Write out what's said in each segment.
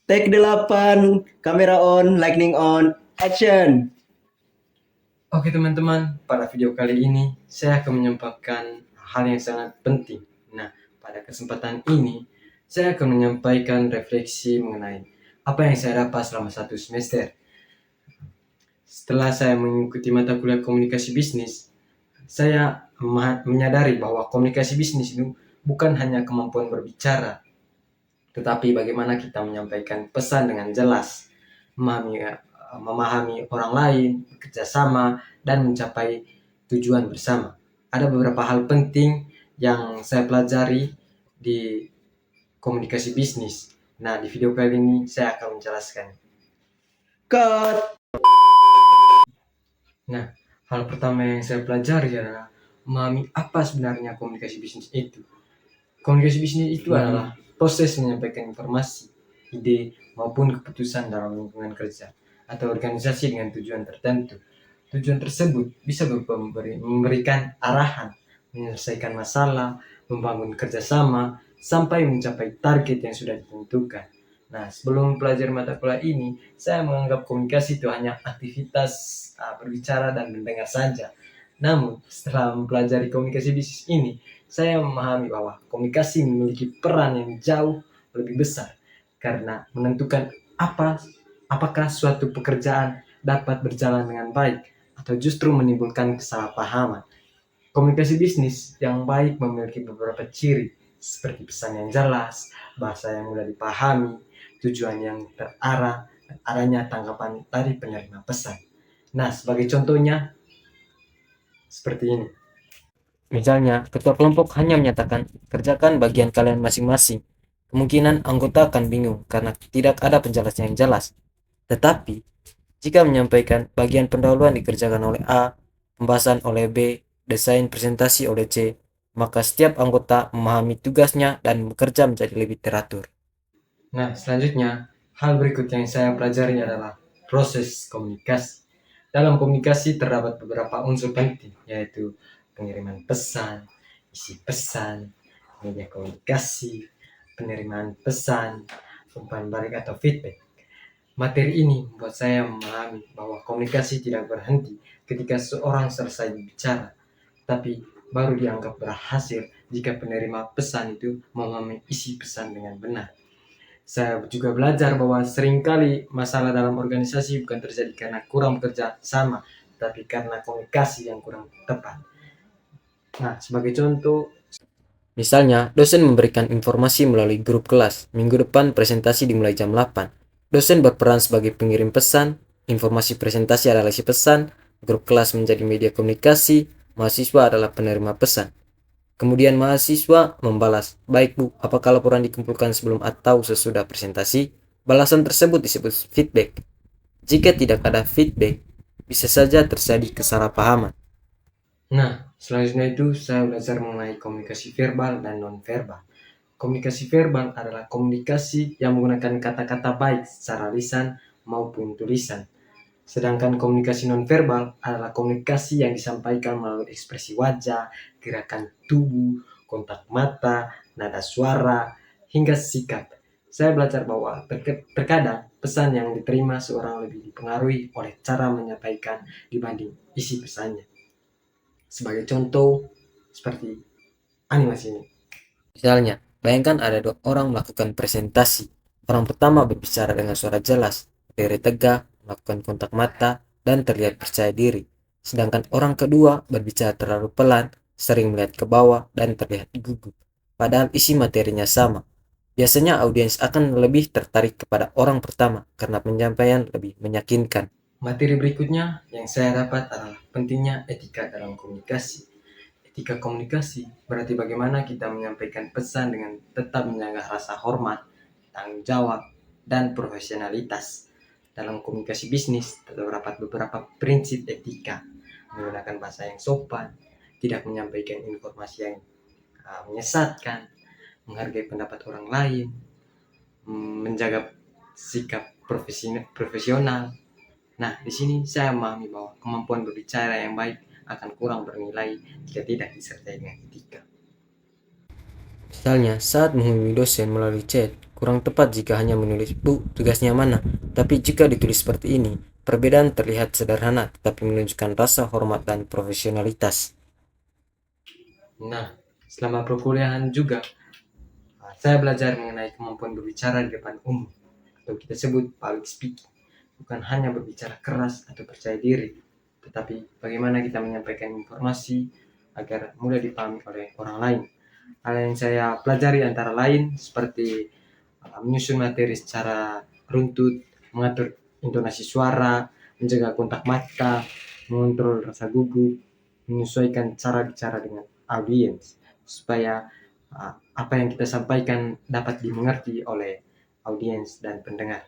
Take 8, kamera on, lightning on, action. Oke teman-teman, pada video kali ini saya akan menyampaikan hal yang sangat penting. Nah, pada kesempatan ini saya akan menyampaikan refleksi mengenai apa yang saya dapat selama 1 semester. Setelah saya mengikuti mata kuliah komunikasi bisnis, saya menyadari bahwa komunikasi bisnis itu bukan hanya kemampuan berbicara, tetapi bagaimana kita menyampaikan pesan dengan jelas, memahami orang lain, bekerja sama, dan mencapai tujuan bersama. Ada beberapa hal penting yang saya pelajari di komunikasi bisnis. Nah, di video kali ini saya akan menjelaskan. Cut. Nah, hal pertama yang saya pelajari adalah memahami apa sebenarnya komunikasi bisnis itu. Komunikasi bisnis itu adalah proses menyampaikan informasi, ide, maupun keputusan dalam lingkungan kerja atau organisasi dengan tujuan tertentu. Tujuan tersebut bisa berupa memberikan arahan, menyelesaikan masalah, membangun kerjasama, sampai mencapai target yang sudah ditentukan. Nah, sebelum belajar mata kuliah ini, saya menganggap komunikasi itu hanya aktivitas berbicara dan mendengar saja. Namun, setelah mempelajari komunikasi bisnis ini, saya memahami bahwa komunikasi memiliki peran yang jauh lebih besar karena menentukan apakah suatu pekerjaan dapat berjalan dengan baik atau justru menimbulkan kesalahpahaman. Komunikasi bisnis yang baik memiliki beberapa ciri seperti pesan yang jelas, bahasa yang mudah dipahami, tujuan yang terarah, dan adanya tanggapan dari penerima pesan. Nah, sebagai contohnya seperti ini. Misalnya, ketua kelompok hanya menyatakan, kerjakan bagian kalian masing-masing. Kemungkinan anggota akan bingung karena tidak ada penjelasan yang jelas. Tetapi, jika menyampaikan bagian pendahuluan dikerjakan oleh A, pembahasan oleh B, desain presentasi oleh C, maka setiap anggota memahami tugasnya dan bekerja menjadi lebih teratur. Nah, selanjutnya, hal berikut yang saya pelajari adalah proses komunikasi. Dalam komunikasi terdapat beberapa unsur penting, yaitu pengiriman pesan, isi pesan, media komunikasi, penerimaan pesan, umpan balik atau feedback. Materi ini membuat saya memahami bahwa komunikasi tidak berhenti ketika seorang selesai bicara, tapi baru dianggap berhasil jika penerima pesan itu memahami isi pesan dengan benar. Saya juga belajar bahwa seringkali masalah dalam organisasi bukan terjadi karena kurang bekerja sama, tapi karena komunikasi yang kurang tepat. Nah, sebagai contoh, misalnya, dosen memberikan informasi melalui grup kelas. Minggu depan presentasi dimulai jam 8. Dosen berperan sebagai pengirim pesan, informasi presentasi adalah isi pesan, grup kelas menjadi media komunikasi, mahasiswa adalah penerima pesan. Kemudian mahasiswa membalas, baik Bu, apakah laporan dikumpulkan sebelum atau sesudah presentasi? Balasan tersebut disebut feedback. Jika tidak ada feedback, bisa saja terjadi kesalahpahaman. Nah, selanjutnya itu saya belajar mengenai komunikasi verbal dan non-verbal. Komunikasi verbal adalah komunikasi yang menggunakan kata-kata baik secara lisan maupun tulisan. Sedangkan komunikasi non-verbal adalah komunikasi yang disampaikan melalui ekspresi wajah, gerakan tubuh, kontak mata, nada suara, hingga sikap. Saya belajar bahwa terkadang pesan yang diterima seorang lebih dipengaruhi oleh cara menyampaikan dibanding isi pesannya. Sebagai contoh, seperti animasi ini. Misalnya, bayangkan ada 2 orang melakukan presentasi. Orang pertama berbicara dengan suara jelas, berdiri tegak, melakukan kontak mata, dan terlihat percaya diri. Sedangkan orang kedua berbicara terlalu pelan, sering melihat ke bawah, dan terlihat gugup. Padahal isi materinya sama. Biasanya audiens akan lebih tertarik kepada orang pertama karena penyampaian lebih meyakinkan. Materi berikutnya yang saya dapat adalah pentingnya etika dalam komunikasi. Etika komunikasi berarti bagaimana kita menyampaikan pesan dengan tetap menjaga rasa hormat, tanggung jawab, dan profesionalitas. Dalam komunikasi bisnis terdapat beberapa prinsip etika, menggunakan bahasa yang sopan, tidak menyampaikan informasi yang menyesatkan, menghargai pendapat orang lain, menjaga sikap profesional. Nah, di sini saya memahami bahwa kemampuan berbicara yang baik akan kurang bernilai jika tidak disertai dengan etika. Misalnya, saat menghubungi dosen melalui chat, kurang tepat jika hanya menulis, "Bu, tugasnya mana?" Tapi jika ditulis seperti ini, perbedaan terlihat sederhana tetapi menunjukkan rasa hormat dan profesionalitas. Nah, selama perkuliahan juga, saya belajar mengenai kemampuan berbicara di depan umum, atau kita sebut public speaking. Bukan hanya berbicara keras atau percaya diri, tetapi bagaimana kita menyampaikan informasi agar mudah dipahami oleh orang lain. Hal yang saya pelajari antara lain seperti menyusun materi secara runtut, mengatur intonasi suara, menjaga kontak mata, mengontrol rasa gugup, menyesuaikan cara bicara dengan audiens supaya apa yang kita sampaikan dapat dimengerti oleh audiens dan pendengar.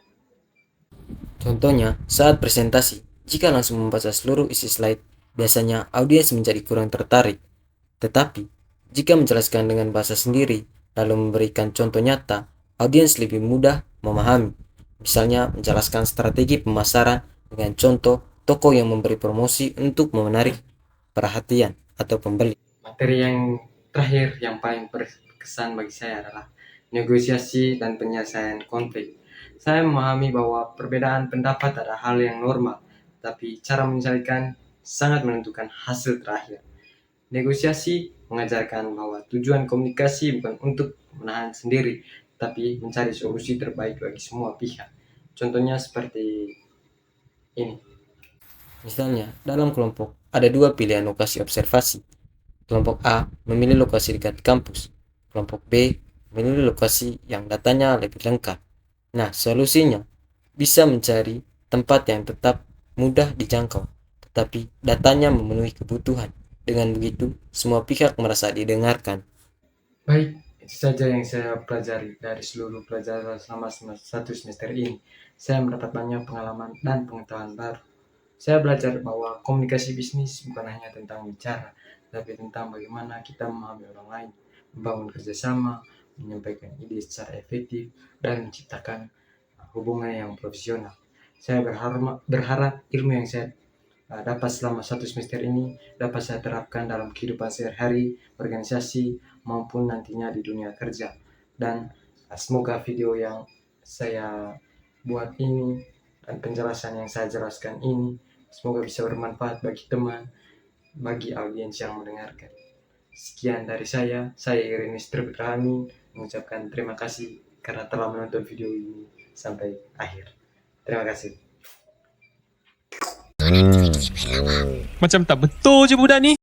Contohnya, saat presentasi, jika langsung membaca seluruh isi slide, biasanya audiens menjadi kurang tertarik. Tetapi, jika menjelaskan dengan bahasa sendiri, lalu memberikan contoh nyata, audiens lebih mudah memahami. Misalnya, menjelaskan strategi pemasaran dengan contoh toko yang memberi promosi untuk menarik perhatian atau pembeli. Materi yang terakhir yang paling berkesan bagi saya adalah negosiasi dan penyelesaian konflik. Saya memahami bahwa perbedaan pendapat adalah hal yang normal, tapi cara menyelesaikan sangat menentukan hasil terakhir. Negosiasi mengajarkan bahwa tujuan komunikasi bukan untuk menahan sendiri, tapi mencari solusi terbaik bagi semua pihak. Contohnya seperti ini. Misalnya, dalam kelompok ada dua pilihan lokasi observasi. Kelompok A memilih lokasi dekat kampus. Kelompok B memilih lokasi yang datanya lebih lengkap. Nah, solusinya bisa mencari tempat yang tetap mudah dijangkau, tetapi datanya memenuhi kebutuhan. Dengan begitu, semua pihak merasa didengarkan. Baik, itu saja yang saya pelajari dari seluruh pelajaran selama satu semester ini. Saya mendapat banyak pengalaman dan pengetahuan baru. Saya belajar bahwa komunikasi bisnis bukan hanya tentang bicara, tapi tentang bagaimana kita memahami orang lain, membangun kerjasama, menyampaikan ide secara efektif, dan menciptakan hubungan yang profesional. Saya berharap ilmu yang saya dapat selama satu semester ini dapat saya terapkan dalam kehidupan sehari-hari, organisasi, maupun nantinya di dunia kerja. Dan semoga video yang saya buat ini dan penjelasan yang saya jelaskan ini semoga bisa bermanfaat bagi teman, bagi audiens yang mendengarkan. Sekian dari saya Irenis Triputrahami mengucapkan terima kasih karena telah menonton video ini sampai akhir. Terima kasih. Macam tak betul je budak ni.